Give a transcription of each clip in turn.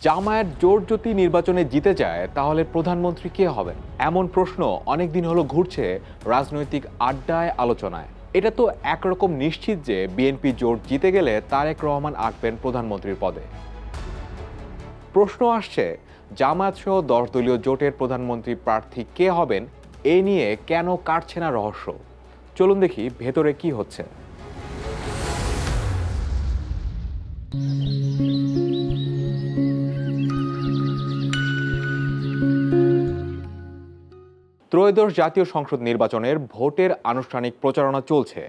জামায়াত জোট যদি নির্বাচনে জিতে যায় তাহলে প্রধানমন্ত্রী কে হবেন, এমন প্রশ্ন অনেকদিন হলো ঘুরছে রাজনৈতিক আড্ডায়, আলোচনায়। এটা তো একরকম নিশ্চিত যে বিএনপি জোট জিতে গেলে তারেক রহমান আঁকবেন প্রধানমন্ত্রীর পদে। প্রশ্ন আসছে, জামায়াত সহ 10 দলীয় জোটের প্রধানমন্ত্রী প্রার্থী কে হবেন, এ নিয়ে কেন কাটছে না রহস্য। চলুন দেখি ভেতরে কি হচ্ছে। ত্রয়োদশ জাতীয় সংসদ নির্বাচনের ভোটের আনুষ্ঠানিক প্রচারণা চলছে।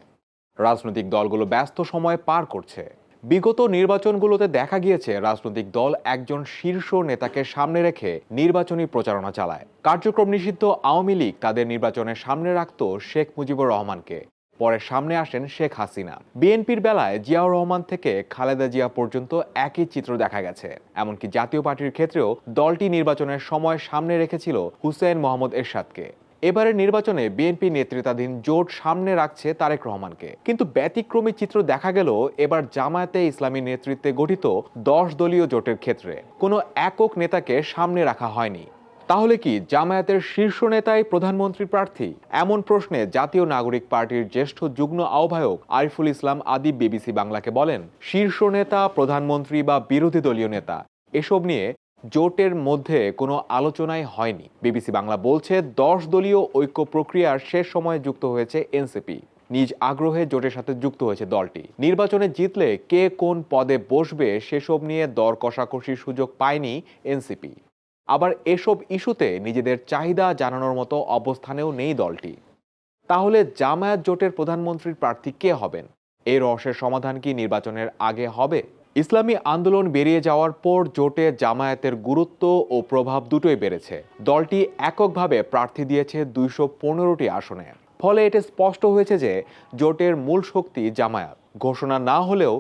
রাজনৈতিক দলগুলো ব্যস্ত সময় পার করছে। বিগত নির্বাচনগুলোতে দেখা গিয়েছে রাজনৈতিক দল একজন শীর্ষ নেতাকে সামনে রেখে নির্বাচনী প্রচারণা চালায়। কার্যক্রম নিষিদ্ধ আওয়ামী লীগ তাদের নির্বাচনের সামনে রাখত শেখ মুজিবুর রহমানকে, পরে সামনে আসেন শেখ হাসিনা। বিএনপির বেলায় জিয়াউর রহমান থেকে খালেদা জিয়া পর্যন্ত একই চিত্র দেখা গেছে। এমনকি জাতীয় পার্টির ক্ষেত্রেও দলটি নির্বাচনের সময় সামনে রেখেছিল হুসেইন মোহাম্মদ এরশাদকে। এবারের নির্বাচনে বিএনপি নেতৃত্বাধীন জোট সামনে রাখছে তারেক রহমানকে। কিন্তু ব্যতিক্রমী চিত্র দেখা গেল এবার জামায়াতে ইসলামী নেতৃত্বে গঠিত 10 দলীয় জোটের ক্ষেত্রে। কোনো একক নেতাকে সামনে রাখা হয়নি। তাহলে কি জামায়াতের শীর্ষ নেতাই প্রধানমন্ত্রী প্রার্থী? এমন প্রশ্নে জাতীয় নাগরিক পার্টির জ্যেষ্ঠ যুগ্ম আহ্বায়ক আরিফুল ইসলাম আদিব বিবিসি বাংলাকে বলেন, শীর্ষ নেতা, প্রধানমন্ত্রী বা বিরোধী দলীয় নেতা, এসব নিয়ে জোটের মধ্যে কোনো আলোচনাই হয়নি। বিবিসি বাংলা বলছে, 10 দলীয় ঐক্য প্রক্রিয়ার শেষ সময়ে যুক্ত হয়েছে এনসিপি। নিজ আগ্রহে জোটের সাথে যুক্ত হয়েছে দলটি। নির্বাচনে জিতলে কে কোন পদে বসবে সেসব নিয়ে দর কষাকষির সুযোগ পায়নি এনসিপি। আবার এসব ইস্যুতে নিজেদের চাহিদা জানানোর মতো অবস্থানেও নেই দলটি। তাহলে জামায়াত জোটের প্রধানমন্ত্রীর প্রার্থী কে হবেন? এই রহস্যের সমাধান কি নির্বাচনের আগে হবে? ইসলামী আন্দোলন বেরিয়ে যাওয়ার পর জোটে জামায়াতের গুরুত্ব ও প্রভাব দুটোই বেড়েছে। দলটি এককভাবে প্রার্থী দিয়েছে 215টি আসনে। ফলে এটা স্পষ্ট হয়েছে যে জোটের মূল শক্তি জামায়াত। ঘোষণা না হলেও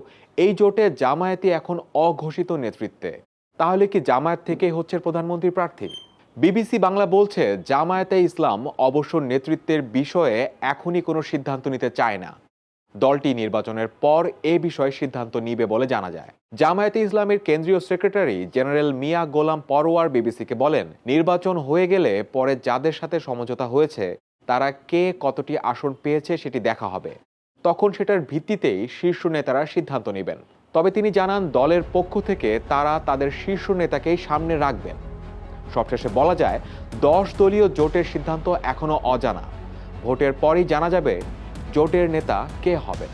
এই জোটে জামায়াতই এখন অঘোষিত নেতৃত্বে। তাহলে কি জামায়াত থেকেই হচ্ছে প্রধানমন্ত্রী প্রার্থী? বিবিসি বাংলা বলছে, জামায়াতে ইসলাম অবশ্য নেতৃত্বের বিষয়ে এখনই কোনো সিদ্ধান্ত নিতে চায় না। দলটি নির্বাচনের পর এ বিষয়ে সিদ্ধান্ত নিবে বলে জানা যায়। জামায়াতে ইসলামের কেন্দ্রীয় সেক্রেটারি জেনারেল মিয়া গোলাম পরোয়ার বিবিসিকে বলেন, নির্বাচন হয়ে গেলে পরে যাদের সাথে সমঝোতা হয়েছে তারা কে কতটি আসন পেয়েছে সেটি দেখা হবে। তখন সেটার ভিত্তিতেই শীর্ষ নেতারা সিদ্ধান্ত নেবেন। তবে তিনি জানান, দলের পক্ষ থেকে তারা তাদের শীর্ষ নেতাকেই সামনে রাখবেন। সবশেষে বলা যায়, 10 দলীয় জোটের সিদ্ধান্ত এখনো অজানা। ভোটের পরই জানা যাবে জোটের নেতা কে হবেন।